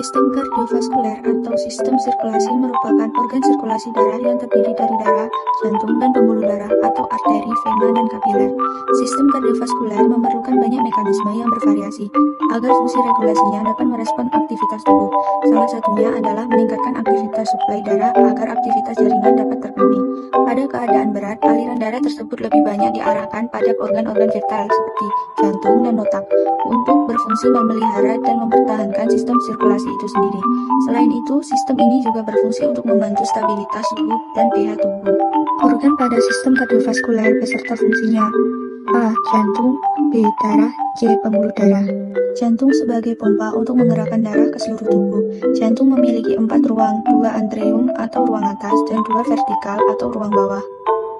Sistem kardiovaskuler atau sistem sirkulasi merupakan organ sirkulasi darah yang terdiri dari darah, jantung, dan pembuluh darah atau arteri, vena, dan kapiler. Sistem kardiovaskuler memerlukan banyak mekanisme yang bervariasi agar fungsi regulasinya dapat merespon aktivitas tubuh. Salah satunya adalah meningkatkan aktivitas suplai darah agar aktivitas jaringan dapat terpenuhi. Pada keadaan berat, aliran darah tersebut lebih banyak diarahkan pada organ-organ vital seperti jantung dan otak untuk berfungsi memelihara dan mempertahankan sistem sirkulasi itu sendiri. Selain itu, sistem ini juga berfungsi untuk membantu stabilitas suhu dan pH tubuh. Organ pada sistem kardiovaskuler beserta fungsinya: A. Jantung. B. Darah. C. Pembuluh darah. Jantung sebagai pompa untuk menggerakkan darah ke seluruh tubuh. Jantung memiliki 4 ruang, 2 antrium atau ruang atas dan 2 vertikal atau ruang bawah.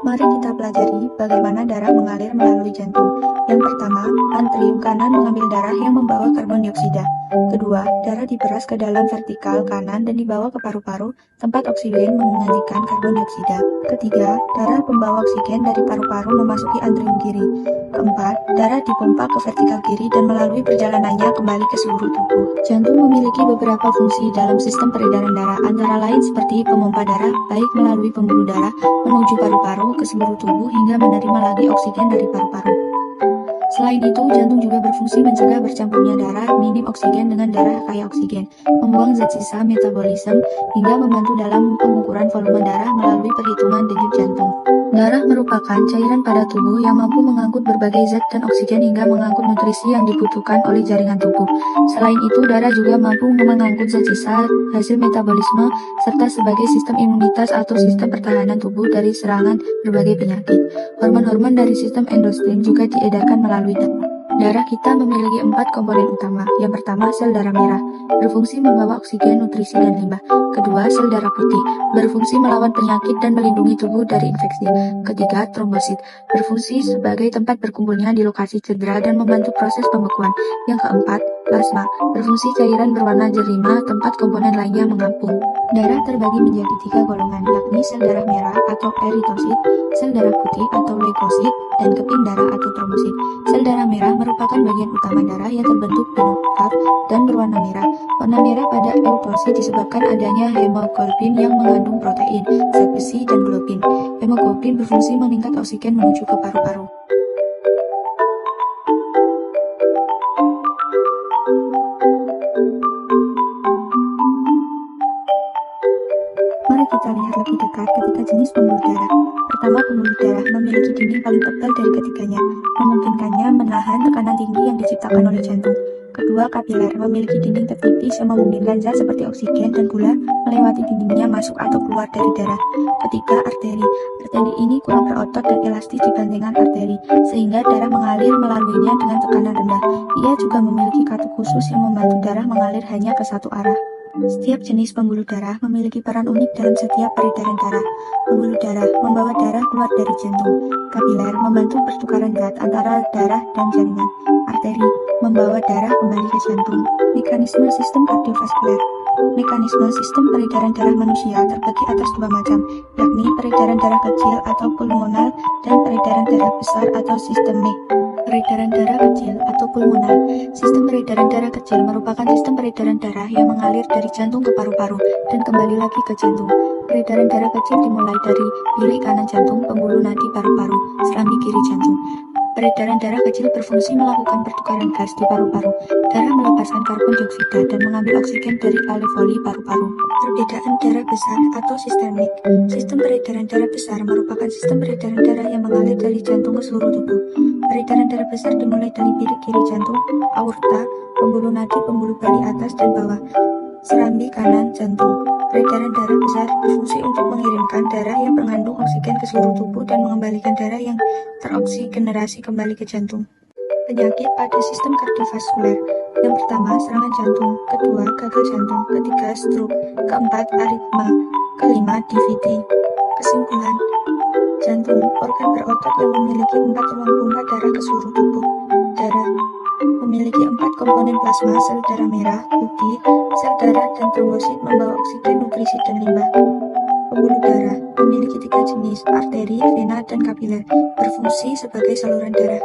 Mari kita pelajari bagaimana darah mengalir melalui jantung. Yang pertama, antrium kanan mengambil darah yang membawa karbon dioksida. Kedua, darah diperas ke dalam vertikal kanan dan dibawa ke paru-paru, tempat oksigen menggantikan karbon dioksida. Ketiga, darah pembawa oksigen dari paru-paru memasuki antrium kiri. Keempat, darah dipompa ke vertikal kiri dan melalui perjalanannya kembali ke seluruh tubuh. Jantung memiliki beberapa fungsi dalam sistem peredaran darah, antara lain seperti pemompa darah, baik melalui pembuluh darah menuju paru-paru ke seluruh tubuh hingga menerima lagi oksigen dari paru-paru. Selain itu, jantung juga berfungsi mencegah bercampurnya darah minim oksigen dengan darah kaya oksigen, membuang zat sisa metabolisme, hingga membantu dalam pengukuran volume darah melalui perhitungan denyut jantung. Darah merupakan cairan pada tubuh yang mampu mengangkut berbagai zat dan oksigen hingga mengangkut nutrisi yang dibutuhkan oleh jaringan tubuh. Selain itu, darah juga mampu mengangkut zat sisa hasil metabolisme serta sebagai sistem imunitas atau sistem pertahanan tubuh dari serangan berbagai penyakit. Hormon-hormon dari sistem endokrin juga diedarkan melalui darah. Darah kita memiliki 4 komponen utama. Yang pertama, sel darah merah, berfungsi membawa oksigen, nutrisi, dan limbah. Kedua, sel darah putih, berfungsi melawan penyakit dan melindungi tubuh dari infeksi. Ketiga, trombosit, berfungsi sebagai tempat berkumpulnya di lokasi cedera dan membantu proses pembekuan. Yang keempat, plasma, berfungsi cairan berwarna jernih tempat komponen lainnya mengapung. Darah terbagi menjadi 3 golongan, yakni sel darah merah atau eritosit, sel darah putih atau leukosit, dan keping darah atau trombosit. Sel darah merah merupakan bagian utama darah yang terbentuk penutup dan berwarna merah. Warna merah pada eutosit disebabkan adanya hemoglobin yang mengandung protein, zat besi, dan globin. Hemoglobin berfungsi meningkat oksigen menuju ke paru-paru. Mari kita lihat lebih dekat ketiga jenis pembuluh darah. Pertama, pembuluh darah memiliki dinding paling tebal dari ketiganya, memungkinkannya menahan tekanan tinggi yang diciptakan oleh jantung. Kedua, kapiler memiliki dinding tertipis yang memungkinkan zat seperti oksigen dan gula melewati dindingnya masuk atau keluar dari darah. Ketiga, arteri. Arteri ini kurang berotot dan elastis dibandingkan arteri, sehingga darah mengalir melaluinya dengan tekanan rendah. Ia juga memiliki katup khusus yang membantu darah mengalir hanya ke satu arah. Setiap jenis pembuluh darah memiliki peran unik dalam setiap peredaran darah. Pembuluh darah membawa darah keluar dari jantung. Kapiler membantu pertukaran zat antara darah dan jaringan. Arteri membawa darah kembali ke jantung. Mekanisme sistem kardiovaskuler. Mekanisme sistem peredaran darah manusia terbagi atas 2 macam, yakni peredaran darah kecil atau pulmonal dan peredaran darah besar atau sistemik. Peredaran darah kecil atau pulmonal. Sistem peredaran darah kecil merupakan sistem peredaran darah yang mengalir dari jantung ke paru-paru dan kembali lagi ke jantung. Peredaran darah kecil dimulai dari bilik kanan jantung, pembuluh nadi paru-paru, serambi kiri jantung. Peredaran darah kecil berfungsi melakukan pertukaran gas di paru-paru. Darah melepaskan karbon dioksida dan mengambil oksigen dari alveoli paru-paru. Perbedaan darah besar atau sistemik. Sistem peredaran darah besar merupakan sistem peredaran darah yang mengalir dari jantung ke seluruh tubuh. Peredaran darah besar dimulai dari bilik kiri jantung, aorta, pembuluh nadi, pembuluh bali atas dan bawah, serambi kanan jantung. Peredaran darah besar berfungsi untuk mengirimkan darah yang mengandung oksigen ke seluruh tubuh dan mengembalikan darah yang teroksigenerasi kembali ke jantung. Penyakit pada sistem kardiovaskuler. Yang pertama, serangan jantung. Kedua, gagal jantung. Ketiga, stroke. Keempat, aritma. Kelima, DVT. Kesimpulan: jantung, organ berotot yang memiliki 4 ruang pompa darah ke seluruh tubuh. Darah memiliki 4 komponen plasma, sel darah merah, putih, sel darah, dan trombosit membawa oksigen, nutrisi, dan limbah. Pembuluh darah memiliki 3 jenis, arteri, vena, dan kapiler, berfungsi sebagai saluran darah.